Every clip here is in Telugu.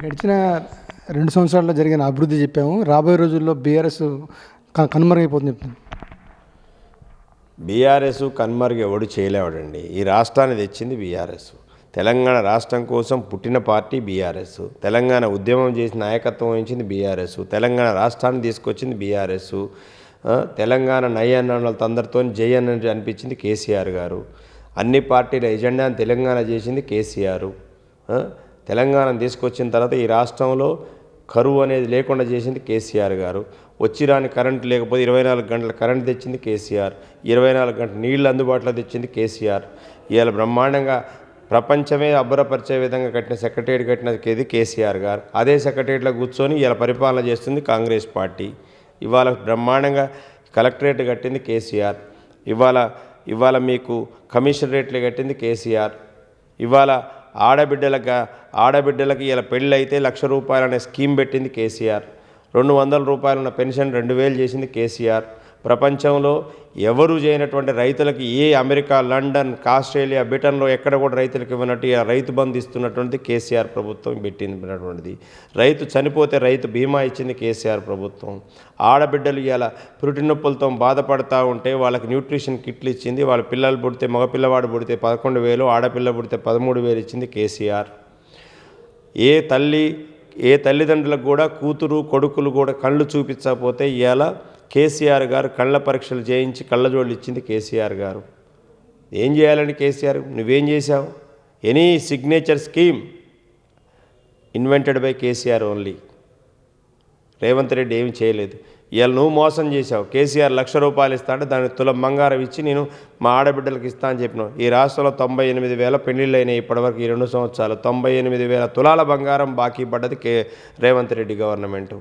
గడిచిన 2 సంవత్సరాల్లో జరిగిన అభివృద్ధి చెప్పాము. రాబోయే రోజుల్లో బీఆర్ఎస్ కనుమరుగైపోతుంది చెప్తాను. బీఆర్ఎస్ కన్మరుగు ఎవడు చేయలేవాడండి. ఈ రాష్ట్రాన్ని తెచ్చింది బీఆర్ఎస్. తెలంగాణ రాష్ట్రం కోసం పుట్టిన పార్టీ బీఆర్ఎస్. తెలంగాణ ఉద్యమం చేసి నాయకత్వం వహించింది బీఆర్ఎస్. తెలంగాణ రాష్ట్రాన్ని తీసుకొచ్చింది బీఆర్ఎస్. తెలంగాణ నయ్యన్నలతో అందరితో జై అని అనిపించింది కేసీఆర్ గారు. అన్ని పార్టీల ఎజెండాను తెలంగాణ చేసింది కేసీఆర్. తెలంగాణను తీసుకొచ్చిన తర్వాత ఈ రాష్ట్రంలో కరువు అనేది లేకుండా చేసింది కేసీఆర్ గారు. వచ్చిరాని కరెంటు లేకపోతే 24 గంటల కరెంటు తెచ్చింది కేసీఆర్. 24 గంటల నీళ్లు అందుబాటులో తెచ్చింది కేసీఆర్. ఇవాళ బ్రహ్మాండంగా ప్రపంచమే అబ్బురపరిచే విధంగా కట్టిన సెక్రటేరియట్ కట్టినది కేసీఆర్ గారు. అదే సెక్రటేరియట్లో కూర్చొని ఇలా పరిపాలన చేస్తుంది కాంగ్రెస్ పార్టీ. ఇవాళ బ్రహ్మాండంగా కలెక్టరేట్ కట్టింది కేసీఆర్. ఇవాళ మీకు కమిషనరేట్లు కట్టింది కేసీఆర్. ఇవాళ ఆడబిడ్డలకి ఇలా పెళ్ళి అయితే ₹1,00,000 అనే స్కీమ్ పెట్టింది కేసీఆర్. ₹200 ఉన్న పెన్షన్ 2,000 చేసింది కేసీఆర్. ప్రపంచంలో ఎవరు చేయనటువంటి రైతులకి అమెరికా, లండన్, ఆస్ట్రేలియా, బ్రిటన్లో ఎక్కడ కూడా రైతులకు ఇవ్వనట్టు రైతు బంధు ఇస్తున్నటువంటిది కేసీఆర్ ప్రభుత్వం పెట్టినటువంటిది. రైతు చనిపోతే రైతు బీమా ఇచ్చింది కేసీఆర్ ప్రభుత్వం. ఆడబిడ్డలు ఇలా పురిటి నొప్పులతో బాధపడతా ఉంటే వాళ్ళకి న్యూట్రిషన్ కిట్లు ఇచ్చింది. వాళ్ళ పిల్లలు పుడితే మగపిల్లవాడు పుడితే 11,000, ఆడపిల్ల పుడితే 13,000 ఇచ్చింది కేసీఆర్. ఏ తల్లిదండ్రులకు కూడా కూతురు కొడుకులు కూడా కళ్ళు చూపించకపోతే ఇవాళ కేసీఆర్ గారు కళ్ళ పరీక్షలు చేయించి కళ్ళజోళ్ళు ఇచ్చింది కేసీఆర్ గారు. ఏం చేయాలండి కేసీఆర్? నువ్వేం చేశావు? Any signature scheme invented by KCR only. Revanth Reddy ఏమి చేయలేదు. ఇవాళ నువ్వు మోసం చేశావు. కేసీఆర్ ₹1,00,000 ఇస్తా అంటే దానికి తులం బంగారం ఇచ్చి నేను మా ఆడబిడ్డలకు ఇస్తా అని చెప్పినావు. ఈ రాష్ట్రంలో 98,000 పెళ్లిళ్ళు అయినాయి ఇప్పటివరకు. ఈ 2 సంవత్సరాలు 98,000 తులాల బంగారం బాకీ పడ్డది రేవంత్ రెడ్డి గవర్నమెంటు.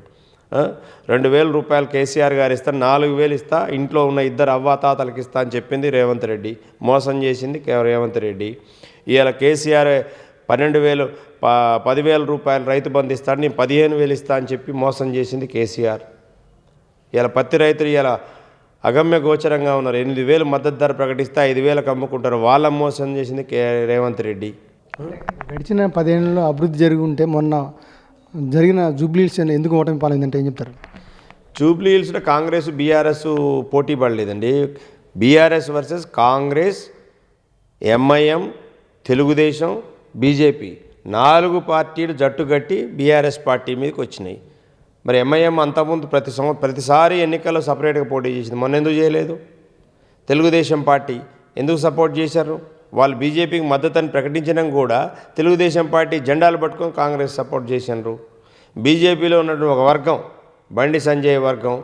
₹2,000 కేసీఆర్ గారు ఇస్తా, 4,000 ఇస్తా, ఇంట్లో ఉన్న ఇద్దరు అవ్వాతాతలకు ఇస్తా అని చెప్పింది రేవంత్ రెడ్డి. మోసం చేసింది రేవంత్ రెడ్డి. ఇవాళ కేసీఆర్ 12,000 ₹10,000 రైతు బంధు ఇస్తాడు, నేను 15,000 ఇస్తా అని చెప్పి మోసం చేసింది కేసీఆర్. ఇలా పత్తి రైతులు ఇలా అగమ్య గోచరంగా ఉన్నారు. 8,000 మద్దతు ధర ప్రకటిస్తే 5,000కి అమ్ముకుంటారు. వాళ్ళ మోసం చేసింది రేవంత్ రెడ్డి. గడిచిన 10 ఏళ్ళలో అభివృద్ధి జరిగి ఉంటే మొన్న జరిగిన జూబ్లీహిల్స్ ఎందుకు ఓటమి పాలైందంటే ఏం చెప్తారు? జూబ్లీహిల్స్లో కాంగ్రెస్ బీఆర్ఎస్ పోటీ పడలేదండి. BRS versus Congress, MIM, Telugu Desam, BJP 4 పార్టీలు జట్టుగట్టి బీఆర్ఎస్ పార్టీ మీదకి వచ్చినాయి. మరి ఎంఐఎం అంతకుముందు ప్రతిసారి ఎన్నికల్లో సపరేట్గా పోటీ చేసింది. మొన్న ఎందుకు చేయలేదు? తెలుగుదేశం పార్టీ ఎందుకు సపోర్ట్ చేశారు? వాళ్ళు బీజేపీకి మద్దతుని ప్రకటించడం కూడా తెలుగుదేశం పార్టీ జెండాలు పట్టుకొని కాంగ్రెస్ సపోర్ట్ చేసినారు. బీజేపీలో ఉన్నటువంటి ఒక వర్గం, బండి సంజయ్ వర్గం,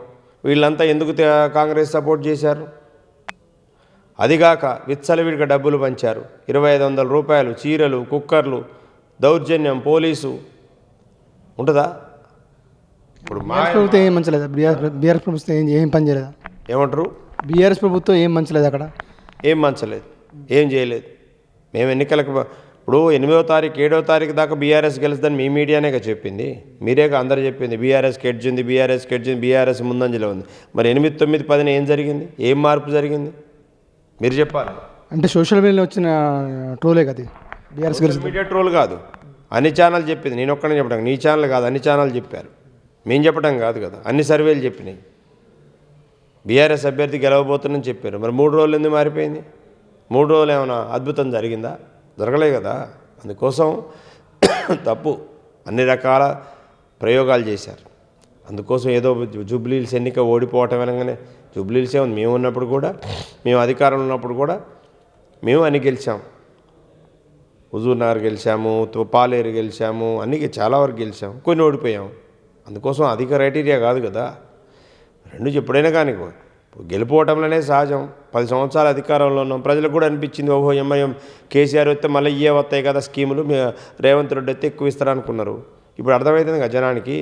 వీళ్ళంతా ఎందుకు కాంగ్రెస్ సపోర్ట్ చేశారు? అదిగాక విచ్చలవిడిగా డబ్బులు పంచారు. ₹2,500 చీరలు, కుక్కర్లు, దౌర్జన్యం, పోలీసు ఉంటుందా? ఇప్పుడు ప్రభుత్వం ఏం మంచలేదా? బీఆర్ఎస్ ప్రభుత్వం ఏం పని చేయలేదా? ఏమంటారు? బీఆర్ఎస్ ప్రభుత్వం ఏం మంచలేదు, అక్కడ ఏం మంచలేదు, ఏం చేయలేదు. మేము ఎన్నికలకు ఇప్పుడు 8వ తారీఖు 7వ తారీఖు దాకా బీఆర్ఎస్ గెలుస్తుందని మీ మీడియానేగా చెప్పింది, మీరేగా అందరూ చెప్పింది. బీఆర్ఎస్కి ఎడ్జ్ ఉంది, బీఆర్ఎస్ ముందంజలో ఉంది. మరి 8, 9, 10 ఏం జరిగింది? ఏం మార్పు జరిగింది? మీరు చెప్పాలి. అంటే సోషల్ మీడియాలో వచ్చిన ట్రోలే కదా బీఆర్ఎస్ గెలుస్తుంది. మీడియా ట్రోల్ కాదు, అన్ని ఛానల్ చెప్పింది. నేను ఒక్కనే చెప్పడం, నీ ఛానల్ కాదు, అన్ని ఛానల్ చెప్పారు. మేము చెప్పడం కాదు కదా, అన్ని సర్వేలు చెప్పినాయి. బీఆర్ఎస్ అభ్యర్థి గెలవబోతుందని చెప్పారు. మరి 3 రోజులు ఎందుకు మారిపోయింది? 3 రోజులు ఏమైనా అద్భుతం జరిగిందా? జరగలే కదా. అందుకోసం తప్పు, అన్ని రకాల ప్రయోగాలు చేశారు. అందుకోసం ఏదో జూబ్లీహిల్స్ ఎన్నిక ఓడిపోవటం అనగానే జూబ్లీహిల్సే ఉంది. మేము ఉన్నప్పుడు కూడా, మేము అధికారంలో ఉన్నప్పుడు కూడా మేము అన్ని గెలిచాం. హుజూర్నగర్ గెలిచాము, పాలేరు గెలిచాము, అన్నీ చాలా వరకు గెలిచాము, కొన్ని ఓడిపోయాము. అందుకోసం అధిక క్రైటీరియా కాదు కదా. రెండు ఎప్పుడైనా కానీ గెలిపోవటంలోనే సహజం. 10 సంవత్సరాల అధికారంలో ఉన్నాం. ప్రజలకు కూడా అనిపించింది, ఓహో ఎంఐఎం కేసీఆర్ వస్తే మళ్ళీ వస్తాయి కదా స్కీములు, రేవంత్ రెడ్డి వస్తే ఎక్కువ ఇస్తారనుకున్నారు. ఇప్పుడు అర్థమవుతుంది కదా జనానికి.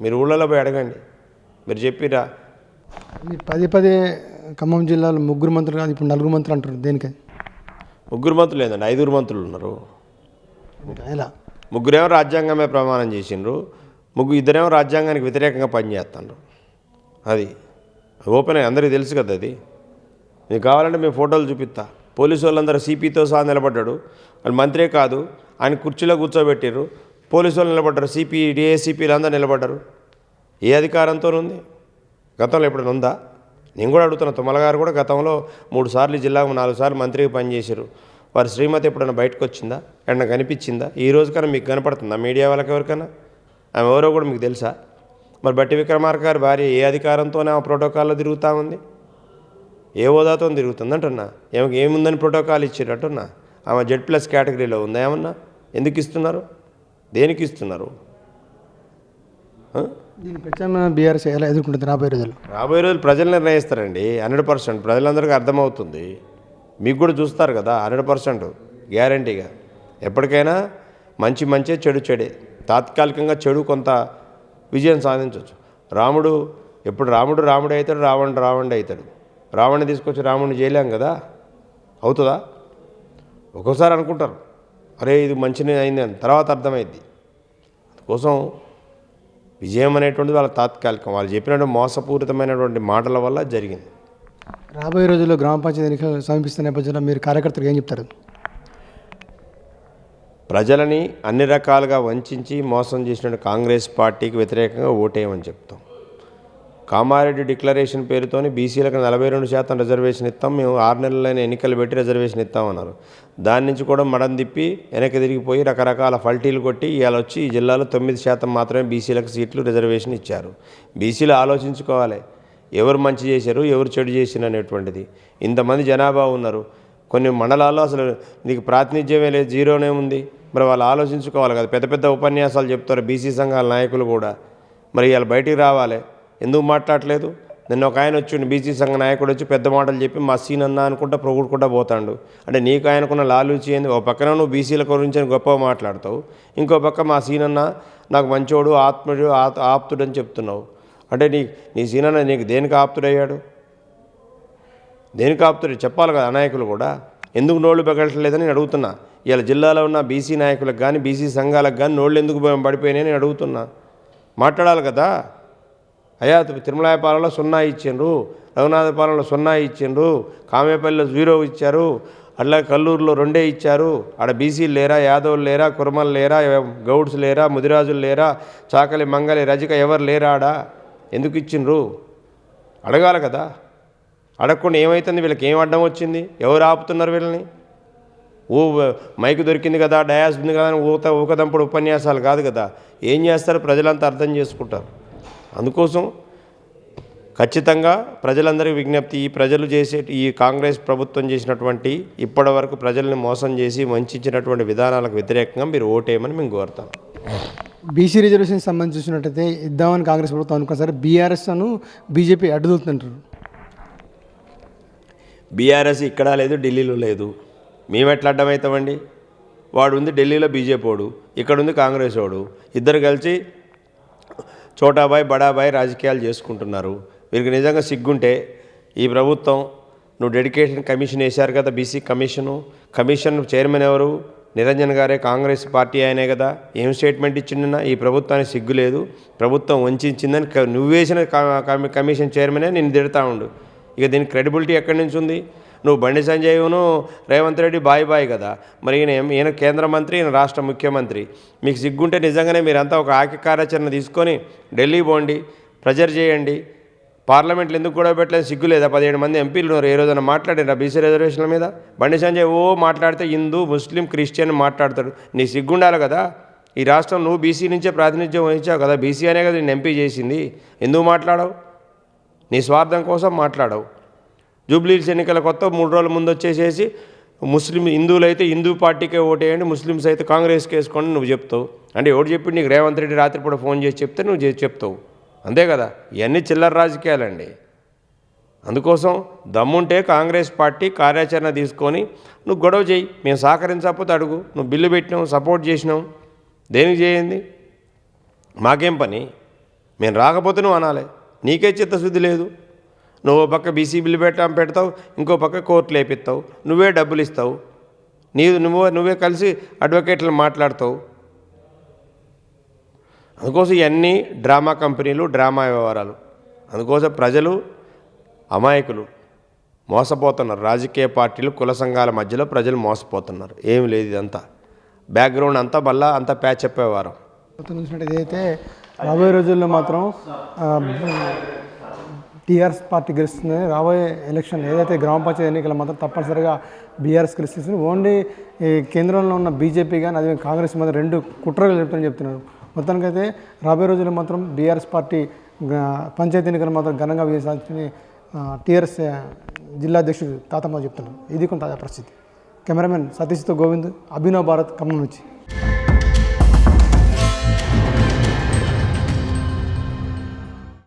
మీరు ఊళ్ళలో పోయి అడగండి, మీరు చెప్పిరా. పదే ఖమ్మం జిల్లాలో 3 మంత్రులు కాదు, ఇప్పుడు 4 మంత్రులు అంటారు. దేనికి? 3 మంత్రులు లేదండి, 5 మంత్రులు ఉన్నారు. ఎలా? 3 రాజ్యాంగమే ప్రమాణం చేసిండ్రు, 2 రాజ్యాంగానికి వ్యతిరేకంగా పనిచేస్తున్నారు. అది ఓపెన్ అందరికీ తెలుసు కదా. అది మీకు కావాలంటే మేము ఫోటోలు చూపిస్తా. పోలీసు వాళ్ళందరూ సిపితో సహా నిలబడ్డాడు. వాళ్ళు మంత్రే కాదు, ఆయన కుర్చీలో కూర్చోబెట్టారు. పోలీసు వాళ్ళు నిలబడ్డారు, సిపి డిఏసిపీలు అందరూ నిలబడ్డారు. ఏ అధికారంతో ఉంది? గతంలో ఎప్పుడైనా ఉందా? నేను కూడా అడుగుతున్నా. తుమ్మల గారు కూడా గతంలో 3 సార్లు జిల్లాకు 4 సార్లు మంత్రిగా పనిచేశారు. వారి శ్రీమతి ఎప్పుడైనా బయటకు వచ్చిందా? ఎక్కడన్నా కనిపించిందా? ఈ రోజు కన్నా మీకు కనపడుతుందా మీడియా వాళ్ళకి ఎవరికైనా? ఆమె ఎవరో కూడా మీకు తెలుసా? మరి బట్టి విక్రమార్క గారి భార్య ఏ అధికారంతోనే ఆ ప్రోటోకాల్లో తిరుగుతూ ఉంది? ఏ హోదాతో తిరుగుతుంది అంటున్నా? ఏముందని ప్రోటోకాల్ ఇచ్చారు అంటున్నా? ఆమె Z+ కేటగిరీలో ఉందా ఏమన్నా? ఎందుకు ఇస్తున్నారు? దేనికి ఇస్తున్నారు? దీని ప్రత్యామ్నాయం బీఆర్ఎస్ ఎలా ఎదుర్కొంటుంది రాబోయే రోజుల్లో? రాబోయే రోజులు ప్రజలు నిర్ణయిస్తారండి. 100% ప్రజలందరికీ అర్థమవుతుంది. మీకు కూడా చూస్తారు కదా, 100% గ్యారంటీగా. ఎప్పటికైనా మంచి చెడే. తాత్కాలికంగా చెడు కొంత విజయం సాధించవచ్చు. ఎప్పుడు రాముడే అవుతాడు, రావణుడే అవుతాడు. రావణ్ణి తీసుకొచ్చి రాముడిని చేయలేం కదా, అవుతుందా? ఒక్కోసారి అనుకుంటారు అరే ఇది మంచినే అయింది అని, తర్వాత అర్థమైద్ది. అందుకోసం విజయం అనేటువంటిది వాళ్ళ తాత్కాలికం. వాళ్ళు చెప్పినటువంటి మోసపూరితమైనటువంటి మాటల వల్ల జరిగింది. రాబోయే రోజుల్లో గ్రామ పంచాయతీ ఎన్నికలు సమీపిస్తున్న నేపథ్యంలో మీరు కార్యకర్తలకు ఏం చెప్తారు? ప్రజలని అన్ని రకాలుగా వంచి మోసం చేసిన కాంగ్రెస్ పార్టీకి వ్యతిరేకంగా ఓటేయమని చెప్తాం. కామారెడ్డి డిక్లరేషన్ పేరుతోని బీసీలకు 42% రిజర్వేషన్ ఇస్తాం, మేము 6 నెలలైన ఎన్నికలు పెట్టి రిజర్వేషన్ ఇస్తామన్నారు. దాని నుంచి కూడా మడం తిప్పి వెనక్కి తిరిగిపోయి రకరకాల ఫల్టీలు కొట్టి ఇవాళ వచ్చి ఈ జిల్లాలో 9% మాత్రమే బీసీలకు సీట్లు రిజర్వేషన్ ఇచ్చారు. బీసీలు ఆలోచించుకోవాలి, ఎవరు మంచి చేశారు, ఎవరు చెడు చేసిరు అనేటువంటిది. ఇంతమంది జనాభా ఉన్నారు, కొన్ని మండలాల్లో అసలు నీకు ప్రాతినిధ్యమే లేదు, జీరోనే ఉంది. మరి వాళ్ళు ఆలోచించుకోవాలి కదా. పెద్ద ఉపన్యాసాలు చెప్తారు బీసీ సంఘాల నాయకులు కూడా. మరి ఇవాళ బయటికి రావాలి, ఎందుకు మాట్లాడలేదు? నిన్న ఒక ఆయన వచ్చిండు, బీసీ సంఘ నాయకుడు వచ్చి పెద్ద మాటలు చెప్పి మా సీనన్నా అనుకుంటా పొగుడుకుంటా పోతాడు. అంటే నీకు ఆయనకున్న లాలూచి ఏంది? ఒక పక్కన నువ్వు బీసీల గురించి గొప్పగా మాట్లాడతావు, ఇంకో పక్క మా సీనన్న నాకు మంచోడు, ఆప్తుడు అని చెప్తున్నావు. అంటే నీ సీనన్న నీకు దేనికి ఆప్తుడయ్యాడు? దేనికి ఆప్తుడు చెప్పాలి కదా నాయకులు కూడా. ఎందుకు నోళ్ళు బెగలట్లేదని నేను అడుగుతున్నా. ఇవాళ జిల్లాలో ఉన్న బీసీ నాయకులకు కానీ బీసీ సంఘాలకు కానీ నోళ్ళు ఎందుకు పడిపోయినాయని నేను అడుగుతున్నా. మాట్లాడాలి కదా. అయ్యా తిరుమలాయపాలెంలో 0 ఇచ్చిండ్రు, రఘునాథపాలెంలో 0 ఇచ్చిండ్రు, కామేపల్లిలో 0 ఇచ్చారు, అట్లా కల్లూరులో 2 ఇచ్చారు. ఆడ బీసీలు లేరా, యాదవులు లేరా, కుర్మలు లేరా, గౌడ్స్ లేరా, ముదిరాజులు లేరా, చాకలి మంగలి రజిక ఎవరు లేరా? ఆడ ఎందుకు ఇచ్చిండ్రు అడగాలి కదా. అడగకుండా ఏమవుతుంది? వీళ్ళకి ఏం అడ్డం వచ్చింది? ఎవరు ఆపుతున్నారు వీళ్ళని? మైకు దొరికింది కదా, డయాస్ ఉంది కదా అని ఊకదంపుడు ఉపన్యాసాలు కాదు కదా. ఏం చేస్తారు? ప్రజలంతా అర్థం చేసుకుంటారు. అందుకోసం ఖచ్చితంగా ప్రజలందరికీ విజ్ఞప్తి, ఈ కాంగ్రెస్ ప్రభుత్వం చేసినటువంటి ఇప్పటి వరకు ప్రజల్ని మోసం చేసి వంచినటువంటి విధానాలకు వ్యతిరేకంగా మీరు ఓటేయమని మేము కోరుతాం. బీసీ రిజర్వేషన్ సంబంధించి చూసినట్టయితే ఇద్దామని కాంగ్రెస్ ప్రభుత్వం అనుకున్న సరే బీఆర్ఎస్ బీజేపీ అడ్డుదలుతుంటారు. బీఆర్ఎస్ ఇక్కడ లేదు, ఢిల్లీలో లేదు. మేము ఎట్లా అడ్డమవుతామండి? వాడు ఉంది ఢిల్లీలో బీజేపీ వాడు, ఇక్కడ ఉంది కాంగ్రెస్ వాడు, ఇద్దరు కలిసి చోటాబాయ్ బడాబాయ్ రాజకీయాలు చేసుకుంటున్నారు. వీరికి నిజంగా సిగ్గుంటే ఈ ప్రభుత్వం నువ్వు డెడికేషన్ కమిషన్ వేశారు కదా, బీసీ కమిషన్ చైర్మన్ ఎవరు? నిరంజన్ గారే, కాంగ్రెస్ పార్టీ ఆయనే కదా. ఏం స్టేట్మెంట్ ఇచ్చిండన్నా? ఈ ప్రభుత్వానికి సిగ్గు లేదు, ప్రభుత్వం వంచిందని నువ్వు వేసిన కమిషన్ చైర్మనే నేను తిడతా ఉండు. ఇక దీనికి క్రెడిబిలిటీ ఎక్కడి నుంచి ఉంది? నువ్వు బండి సంజయ్ను రేవంత్ రెడ్డి బాయ్ కదా. మరి ఈయన కేంద్ర మంత్రి, ఈయన రాష్ట్ర ముఖ్యమంత్రి. మీకు సిగ్గుంటే నిజంగానే మీరంతా ఒక ఆకి కార్యాచరణ తీసుకొని ఢిల్లీ పోండి, ప్రెజర్ చేయండి. పార్లమెంట్లో ఎందుకు కూడా పెట్టలేదు? సిగ్గు లేదా? 17 మంది ఎంపీలు ఉన్నారు, ఏ రోజైనా మాట్లాడారు బీసీ రిజర్వేషన్ల మీద? బండి సంజయ్ మాట్లాడితే హిందూ, ముస్లిం, క్రిస్టియన్ మాట్లాడతాడు. నీ సిగ్గుండాలి కదా. ఈ రాష్ట్రం నువ్వు బీసీ నుంచే ప్రాతినిధ్యం వహించావు కదా, బీసీ అనే కదా నేను ఎంపీ చేసింది. ఎందుకు మాట్లాడవు? నీ స్వార్థం కోసం మాట్లాడవు. జూబ్లీహిల్స్ ఎన్నికల కొత్త 3 రోజుల ముందు వచ్చేసేసి హిందువులు అయితే హిందూ పార్టీకే ఓటేయండి, ముస్లిమ్స్ అయితే కాంగ్రెస్కి వేసుకోండి నువ్వు చెప్తావు. అంటే ఎవడు చెప్పి నీకు? రేవంత్ రెడ్డి రాత్రిపూట ఫోన్ చేసి చెప్తే నువ్వు చెప్తావు, అంతే కదా. ఇవన్నీ చిల్లర రాజకీయాలండి. అందుకోసం దమ్ముంటే కాంగ్రెస్ పార్టీ కార్యాచరణ తీసుకొని నువ్వు గొడవ చేయి. మేము సహకరించకపోతే అడుగు. నువ్వు బిల్లు పెట్టినావు, సపోర్ట్ చేసినావు, దేనికి చేయండి? మాకేం పని? మేము రాకపోతే నువ్వు అనాలి. నీకే చిత్తశుద్ధి లేదు. నువ్వు పక్క బీసీ బిల్లు పెడతావు, ఇంకో పక్క కోర్టులు వేపిస్తావు, నువ్వే డబ్బులు ఇస్తావు, నువ్వే కలిసి అడ్వకేట్లను మాట్లాడతావు. అందుకోసం ఇవన్నీ డ్రామా కంపెనీలు, డ్రామా వ్యవహారాలు. అందుకోసం ప్రజలు అమాయకులు, మోసపోతున్నారు. రాజకీయ పార్టీలు, కుల సంఘాల మధ్యలో ప్రజలు మోసపోతున్నారు. ఏమి లేదు ఇదంతా. బ్యాక్గ్రౌండ్ అంతా మళ్ళా అంతా ప్యాచ్ చెప్పేవారు. మొత్తం చూసినట్టు ఏదైతే రాబోయే రోజుల్లో మాత్రం టీఆర్ఎస్ పార్టీ గెలుస్తుందని, రాబోయే ఎలక్షన్ ఏదైతే గ్రామ పంచాయతీ ఎన్నికలు మాత్రం తప్పనిసరిగా బీఆర్ఎస్ గెలుస్తుంది. ఓన్లీ ఈ కేంద్రంలో ఉన్న బీజేపీ కానీ అదే కాంగ్రెస్ మాత్రం రెండు కుట్రలు చెప్తారని చెప్తున్నారు. మొత్తానికైతే రాబోయే రోజుల్లో మాత్రం బీఆర్ఎస్ పార్టీ పంచాయతీ ఎన్నికలు మాత్రం ఘనంగా విజయించాలని టీఆర్ఎస్ జిల్లా అధ్యక్షుడు తాతమ్మ చెప్తున్నారు. ఇది కొంత తాజా పరిస్థితి. కెమెరామెన్ సతీష్తో గోవింద్, అభినవ్ భారత్, ఖమ్మం నుంచి.